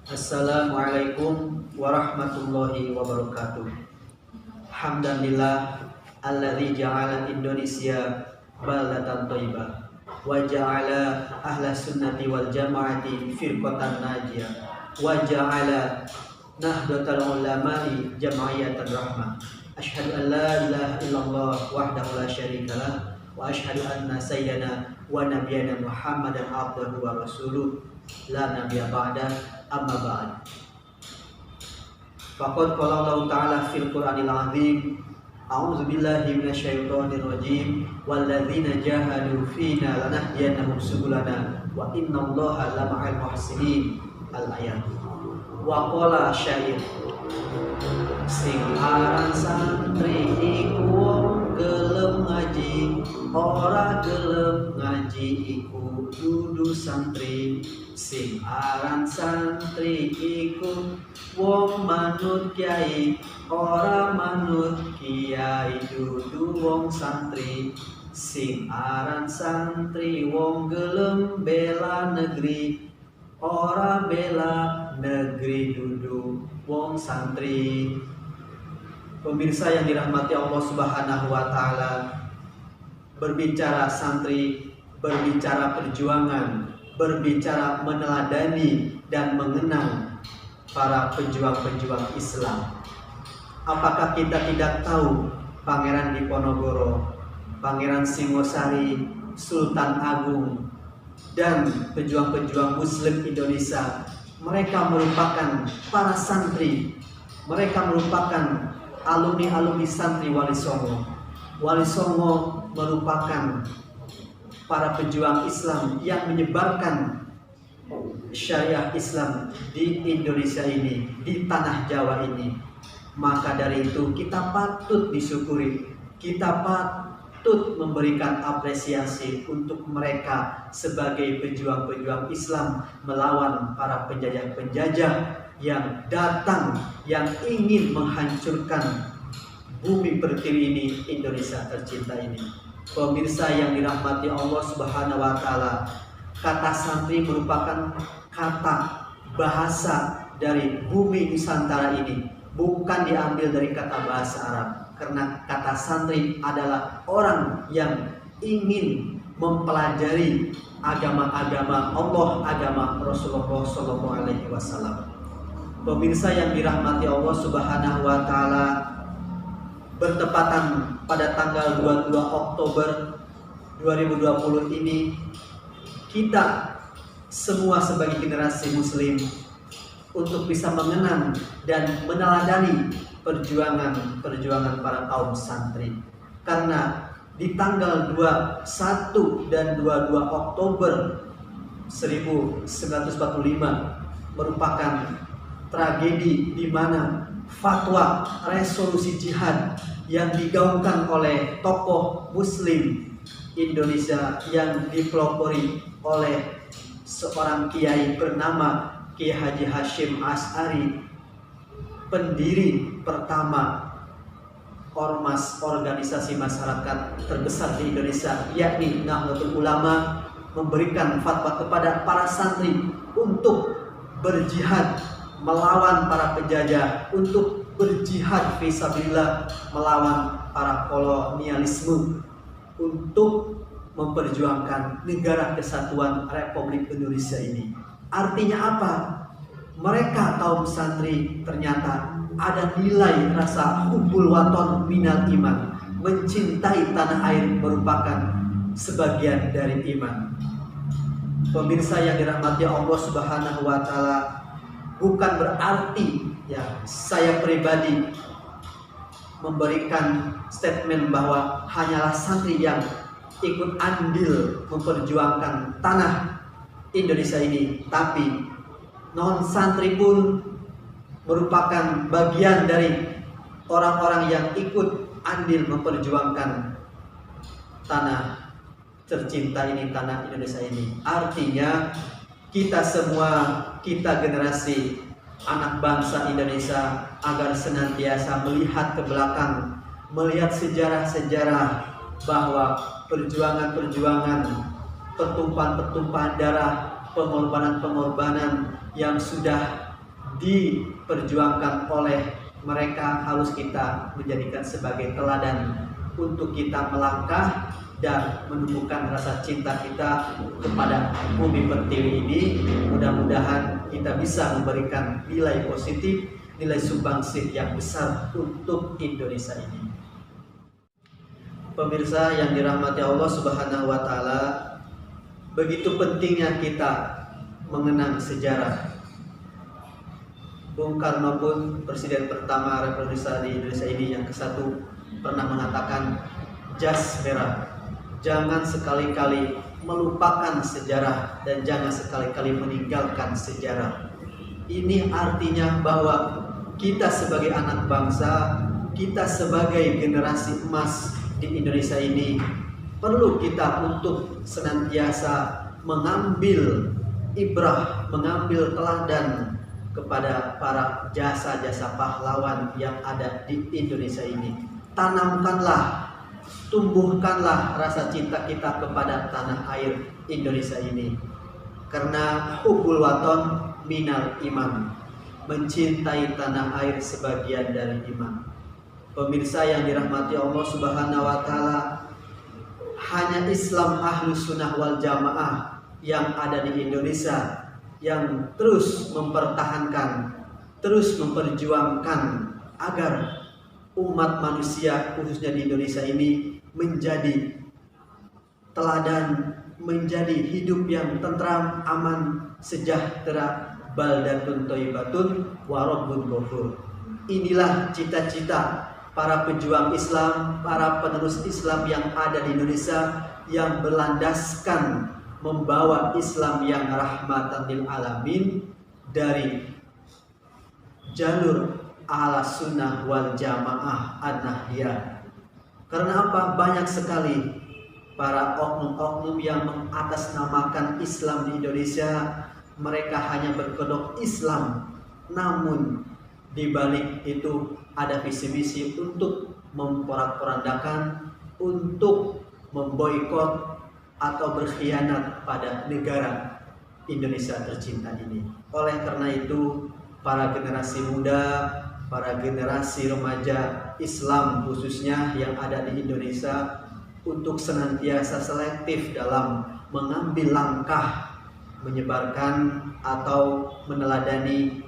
Assalamualaikum warahmatullahi wabarakatuh. Alhamdulillah alladzi ja'ala Indonesia balatan thayyibah wa ja'ala ahla sunnati wal jama'ati firqatan najiyah wa ja'ala nahdlatal ulama'i jam'iyatan rahmah. Asyhadu an la ilaha illallah wahdahu la syarikalah wa asyhadu anna sayyidana wa nabiyyana Muhammadan abduhu wa rasuluh la nabiyya ba'da amma ba'd. Faqad qala Allah Ta'ala fil Qur'anil 'azim, a'udzu billahi minasyaitonir rajim, walladzina jahadu fina lanahdiyannahum subulana wa innallaha lama'al muhsinin. Al-ayat. Wa qala syair, sing aran santri iku wong gelem ngaji, ora gelem ngaji iku dudu santri. Sing aran santri iku wong manut kiai, ora manut kiai dudu wong santri. Sing aran santri wong gelem bela negeri, ora bela negeri dudu wong santri. Pemirsa yang dirahmati Allah Subhanahu wa Ta'ala, berbicara santri, berbicara perjuangan, berbicara meneladani dan mengenang para pejuang-pejuang Islam. Apakah kita tidak tahu Pangeran Diponegoro, Pangeran Singosari, Sultan Agung, dan pejuang-pejuang Muslim Indonesia, mereka merupakan para santri, mereka merupakan alumni-alumni santri Wali Songo. Wali Songo merupakan para pejuang Islam yang menyebarkan syariah Islam di Indonesia ini, di tanah Jawa ini. Maka dari itu kita patut disyukuri, kita patut memberikan apresiasi untuk mereka sebagai pejuang-pejuang Islam melawan para penjajah-penjajah yang datang, yang ingin menghancurkan bumi pertiwi ini, Indonesia tercinta ini. Pemirsa yang dirahmati Allah Subhanahu wa Ta'ala, kata santri merupakan kata bahasa dari bumi Nusantara ini, bukan diambil dari kata bahasa Arab. Karena kata santri adalah orang yang ingin mempelajari agama-agama Allah, agama Rasulullah SAW. Pemirsa yang dirahmati Allah Subhanahu wa Ta'ala, bertepatan pada tanggal 22 Oktober 2020 ini, kita semua sebagai generasi muslim untuk bisa mengenang dan meneladani perjuangan para kaum santri. Karena di tanggal 21 dan 22 Oktober 1945 merupakan tragedi di mana fatwa resolusi jihad yang digaungkan oleh tokoh muslim Indonesia yang dipelopori oleh seorang kiai bernama Kiai Haji Hashim Asy'ari, pendiri pertama ormas organisasi masyarakat terbesar di Indonesia, yakni Nahdlatul Ulama, memberikan fatwa kepada para santri untuk berjihad melawan para penjajah, untuk berjihad fisabilillah melawan para kolonialisme, untuk memperjuangkan negara kesatuan Republik Indonesia ini. Artinya apa? Mereka kaum santri ternyata ada nilai rasa hubbul waton minal iman, mencintai tanah air merupakan sebagian dari iman. Pemirsa yang dirahmati Allah Subhanahu wa Ta'ala, bukan berarti ya saya pribadi memberikan statement bahwa hanyalah santri yang ikut andil memperjuangkan tanah Indonesia ini, tapi non santri pun merupakan bagian dari orang-orang yang ikut andil memperjuangkan tanah tercinta ini, tanah Indonesia ini. Artinya kita semua, kita generasi anak bangsa Indonesia, agar senantiasa melihat ke belakang, melihat sejarah-sejarah bahwa perjuangan-perjuangan, pertumpahan-pertumpahan darah, pengorbanan-pengorbanan yang sudah diperjuangkan oleh mereka harus kita menjadikan sebagai teladan untuk kita melangkah dan menumbuhkan rasa cinta kita kepada bumi pertiwi ini. Mudah-mudahan kita bisa memberikan nilai positif, nilai sumbangsi yang besar untuk Indonesia ini. Pemirsa yang dirahmati Allah Subhanahu wa taala, begitu pentingnya kita mengenang sejarah. Bung Karno pun presiden pertama Republik di Indonesia ini yang ke-1 pernah mengatakan jas merah. Jangan sekali-kali melupakan sejarah dan jangan sekali-kali meninggalkan sejarah. Ini artinya bahwa kita sebagai anak bangsa, kita sebagai generasi emas di Indonesia ini perlu kita untuk senantiasa mengambil ibrah, mengambil teladan kepada para jasa-jasa pahlawan yang ada di Indonesia ini. Tanamkanlah, tumbuhkanlah rasa cinta kita kepada tanah air Indonesia ini. Karena hubbul waton minal iman, mencintai tanah air sebagian dari iman. Pemirsa yang dirahmati Allah Subhanahu wa taala, hanya Islam Ahlus Sunnah wal Jamaah yang ada di Indonesia yang terus mempertahankan, terus memperjuangkan agar umat manusia khususnya di Indonesia ini menjadi teladan, menjadi hidup yang tentram, aman, sejahtera, baldatun thayyibatun wa rabbun ghafur. Inilah cita-cita para pejuang Islam, para penerus Islam yang ada di Indonesia yang berlandaskan membawa Islam yang rahmatan lil alamin dari jalur Ahlus Sunnah wal Jamaah an-Nahdiyah. Karena apa? Banyak sekali para oknum-oknum yang mengatasnamakan Islam di Indonesia. Mereka hanya berkedok Islam, namun di balik itu ada visi-misi untuk memporak-porandakan, untuk memboikot atau berkhianat pada negara Indonesia tercinta ini. Oleh karena itu, para generasi muda, para generasi remaja Islam khususnya yang ada di Indonesia untuk senantiasa selektif dalam mengambil langkah menyebarkan atau meneladani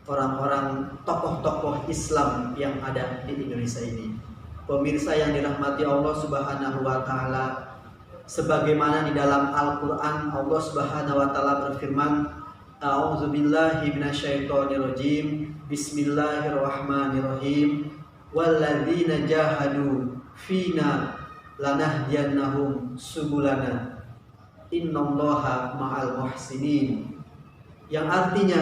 orang-orang tokoh-tokoh Islam yang ada di Indonesia ini. Pemirsa yang dirahmati Allah Subhanahu wa taala, sebagaimana di dalam Al-Qur'an Allah Subhanahu wa taala berfirman, A'udzubillahi minasyaitonirrajim. Bismillahirrahmanirrahim. Walladzina jahadu fina lanahdiyannahum subulana. Innallaha ma'al muhsinin. Yang artinya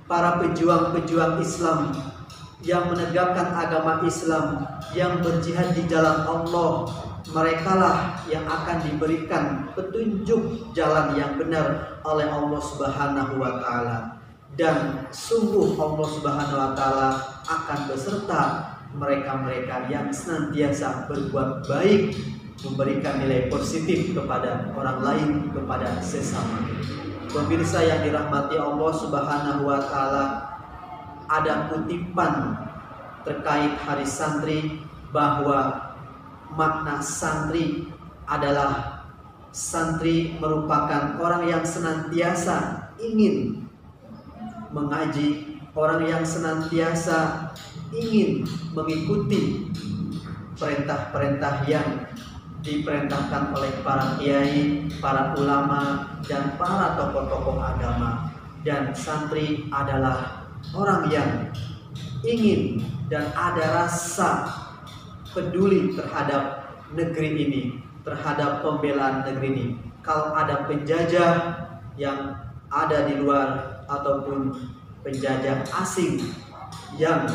para pejuang-pejuang Islam yang menegakkan agama Islam, yang berjihad di jalan Allah, merekalah yang akan diberikan petunjuk jalan yang benar oleh Allah Subhanahu wa taala. Dan sungguh Allah Subhanahu wa taala akan beserta mereka-mereka yang senantiasa berbuat baik, memberikan nilai positif kepada orang lain, kepada sesama. Pemirsa yang dirahmati Allah Subhanahu wa taala, ada kutipan terkait hari santri bahwa makna santri adalah santri merupakan orang yang senantiasa ingin mengaji, orang yang senantiasa ingin mengikuti perintah-perintah yang diperintahkan oleh para kiai, para ulama, dan para tokoh-tokoh agama. Dan santri adalah orang yang ingin dan ada rasa peduli terhadap negeri ini, terhadap pembelaan negeri ini. Kalau ada penjajah yang ada di luar ataupun penjajah asing yang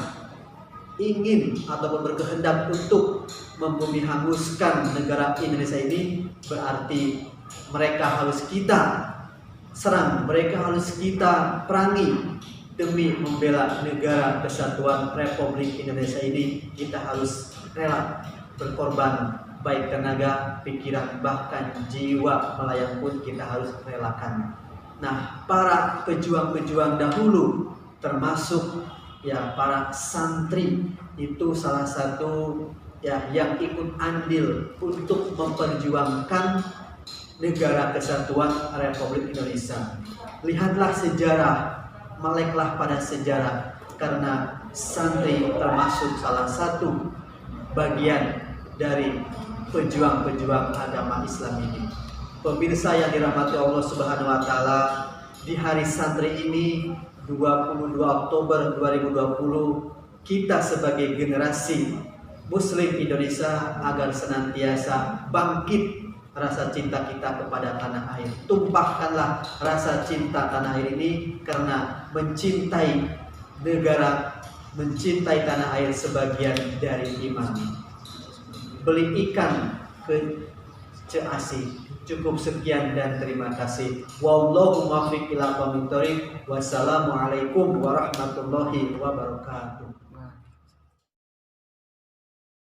ingin ataupun berkehendak untuk membumi hanguskan negara Indonesia ini, berarti mereka harus kita serang, mereka harus kita perangi demi membela negara kesatuan Republik Indonesia ini. Kita harus rela berkorban, baik tenaga, pikiran, bahkan jiwa melayang pun kita harus relakan. Nah, para pejuang-pejuang dahulu termasuk ya para santri itu salah satu ya yang ikut andil untuk memperjuangkan negara kesatuan Republik Indonesia. Lihatlah sejarah, meleklah pada sejarah, karena santri termasuk salah satu bagian dari pejuang-pejuang agama Islam ini. Pemirsa yang dirahmati Allah Subhanahu wa taala, di hari santri ini 22 Oktober 2020, kita sebagai generasi Muslim Indonesia agar senantiasa bangkit rasa cinta kita kepada tanah air. Tumpahkanlah rasa cinta tanah air ini, karena mencintai negara, mencintai tanah air sebagian dari iman. Beli ikan ke Ciasih. Cukup sekian dan terima kasih. Wallahu muwaffiq ila aqwamit thoriq. Wassalamualaikum warahmatullahi wabarakatuh.